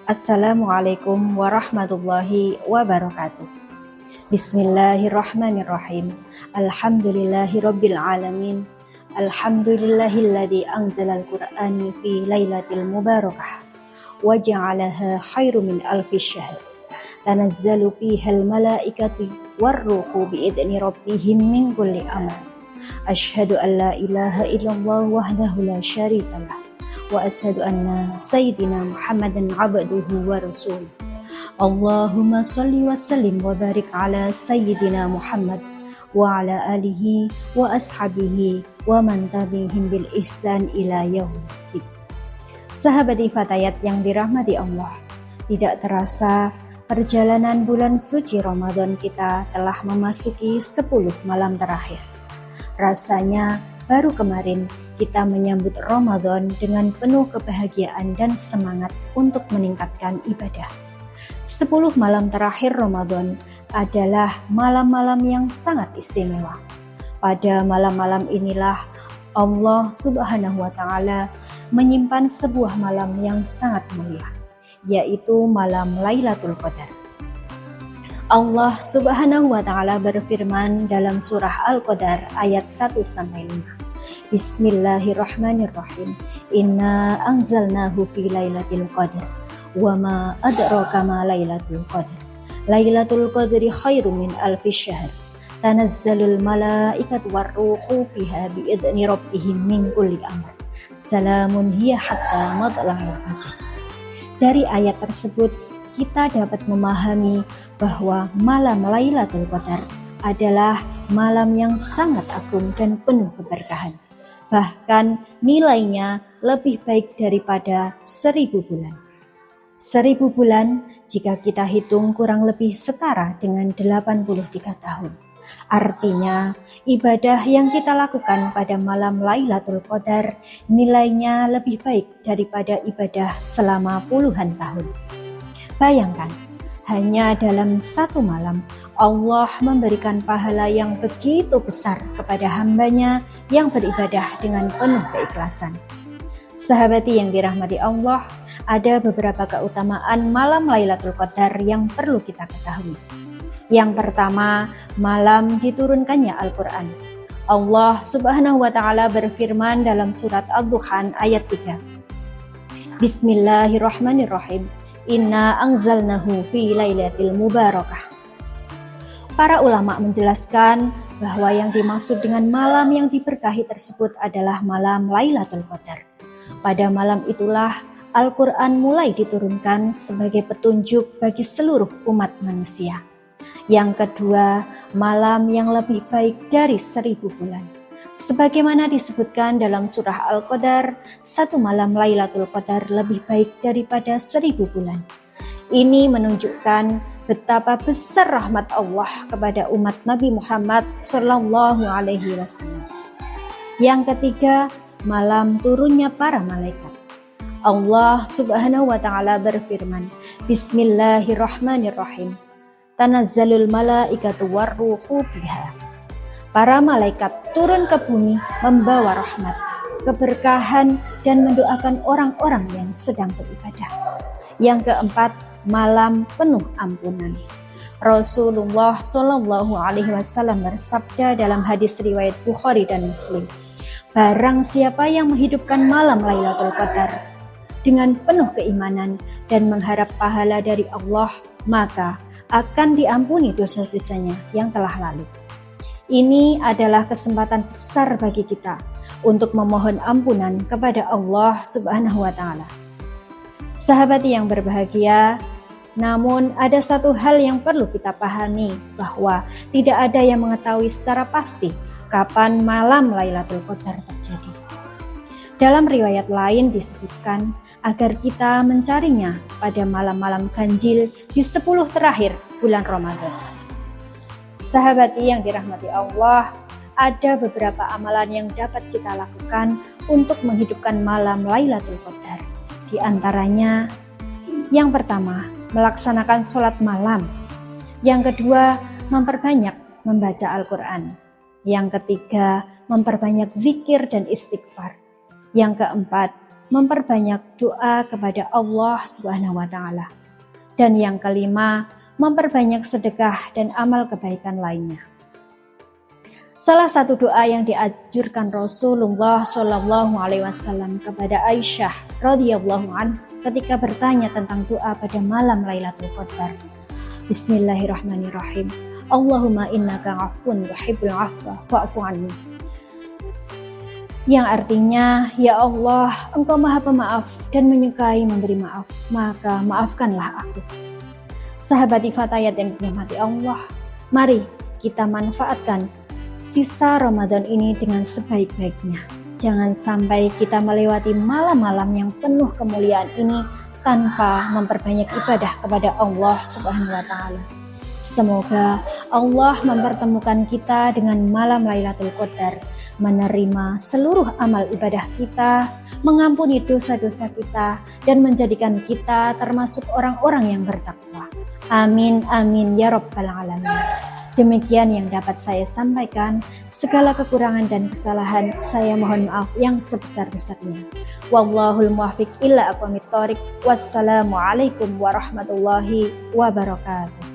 Assalamualaikum warahmatullahi wabarakatuh. Bismillahirrahmanirrahim. Alhamdulillahirabbil alamin. Alhamdulillahilladzi anzalal qur'ana fi lailatul mubarakah wa ja'alaha khairum min alfi syahr. Tanazzalu fihal malaikatu warruhu biidzni rabbihim min kulli amr. Asyhadu an la ilaha illallah wahdahu la syarikalah. Wa asyhadu anna sayyidina Muhammadan abduhu wa rasuluh. Allahumma shalli wa sallim wa barik ala sayyidina Muhammad wa ala alihi wa ashabihi wa man tabi'ihim bil ihsan ila yaumil. Sahabat fatayat yang dirahmati Allah, tidak terasa perjalanan bulan suci Ramadan kita telah memasuki 10 malam terakhir. Rasanya baru kemarin kita menyambut Ramadan dengan penuh kebahagiaan dan semangat untuk meningkatkan ibadah. 10 malam terakhir Ramadan adalah malam-malam yang sangat istimewa. Pada malam-malam inilah Allah Subhanahu wa Ta'ala menyimpan sebuah malam yang sangat mulia, yaitu malam Lailatul Qadar. Allah Subhanahu wa Ta'ala berfirman dalam surah Al-Qadar ayat 1-5. Bismillahirrahmanirrahim. Inna anzalnahu fi lailatul qadar wa ma adraka ma lailatul qadar. Lailatul qadri khairum min alfi syahr. Tanazzalul malaikatu warruhu fiha biidzni rabbihim min kulli amr. Salamun hiya hatta matla'il fajr. Dari ayat tersebut kita dapat memahami bahwa malam Lailatul Qadar adalah malam yang sangat agung dan penuh keberkahan. Bahkan nilainya lebih baik daripada 1000 bulan. 1000 bulan jika kita hitung kurang lebih setara dengan 83 tahun. Artinya ibadah yang kita lakukan pada malam Lailatul Qadar nilainya lebih baik daripada ibadah selama puluhan tahun. Bayangkan, hanya dalam satu malam Allah memberikan pahala yang begitu besar kepada hambanya yang beribadah dengan penuh keikhlasan. Sahabati yang dirahmati Allah, ada beberapa keutamaan malam Lailatul Qadar yang perlu kita ketahui. Yang pertama, malam diturunkannya Al-Quran. Allah Subhanahu wa Ta'ala berfirman dalam surat Ad-Dukhan ayat 3. Bismillahirrahmanirrahim. Inna anzalnahu fi lailatul mubarakah. Para ulama menjelaskan bahwa yang dimaksud dengan malam yang diberkahi tersebut adalah malam Lailatul Qadar. Pada malam itulah Al-Quran mulai diturunkan sebagai petunjuk bagi seluruh umat manusia. Yang kedua, malam yang lebih baik dari 1000 bulan. Sebagaimana disebutkan dalam surah Al-Qadar, satu malam Lailatul Qadar lebih baik daripada 1000 bulan. Ini menunjukkan betapa besar rahmat Allah kepada umat Nabi Muhammad Sallallahu Alaihi Wasallam. Yang ketiga, malam turunnya para malaikat. Allah Subhanahu Wa Taala berfirman, Bismillahirrahmanirrahim. Tanazzalul malaikatu warruhu fiha. Para malaikat turun ke bumi membawa rahmat, keberkahan dan mendoakan orang-orang yang sedang beribadah. Yang keempat, malam penuh ampunan. Rasulullah Shallallahu Alaihi Wasallam bersabda dalam hadis riwayat Bukhari dan Muslim, barang siapa yang menghidupkan malam Lailatul Qadar dengan penuh keimanan dan mengharap pahala dari Allah, maka akan diampuni dosa-dosanya yang telah lalu. Ini adalah kesempatan besar bagi kita untuk memohon ampunan kepada Allah Subhanahu wa Ta'ala. Sahabat yang berbahagia, namun ada satu hal yang perlu kita pahami, bahwa tidak ada yang mengetahui secara pasti kapan malam Lailatul Qadar terjadi. Dalam riwayat lain disebutkan agar kita mencarinya pada malam-malam ganjil di 10 terakhir bulan Ramadan. Sahabat yang dirahmati Allah, ada beberapa amalan yang dapat kita lakukan untuk menghidupkan malam Lailatul Qadar. Di antaranya, yang pertama, melaksanakan sholat malam. Yang kedua, memperbanyak membaca Al-Quran. Yang ketiga, memperbanyak zikir dan istighfar. Yang keempat, memperbanyak doa kepada Allah Subhanahu wa taala. Dan yang kelima, memperbanyak sedekah dan amal kebaikan lainnya. Salah satu doa yang dianjurkan Rasulullah Shallallahu Alaihi Wasallam kepada Aisyah radhiyallahu anha ketika bertanya tentang doa pada malam Lailatul Qadar. Bismillahirrahmanirrahim. Allahumma innaka afun tuhibbul afwa fa'fu anni. Yang artinya, ya Allah, Engkau Maha Pemaaf dan menyukai memberi maaf, maka maafkanlah aku. Sahabat Fatayat yang dirahmati Allah, mari kita manfaatkan sisa Ramadan ini dengan sebaik-baiknya. Jangan sampai kita melewati malam-malam yang penuh kemuliaan ini tanpa memperbanyak ibadah kepada Allah Subhanahu wa taala. Semoga Allah mempertemukan kita dengan malam Lailatul Qadar, menerima seluruh amal ibadah kita, mengampuni dosa-dosa kita, dan menjadikan kita termasuk orang-orang yang bertakwa. Amin, amin, ya Rabbal Alamin. Demikian yang dapat saya sampaikan. Segala kekurangan dan kesalahan saya mohon maaf yang sebesar-besarnya. Wallahul muwaffiq ila aqwamit thoriq. Wassalamualaikum warahmatullahi wabarakatuh.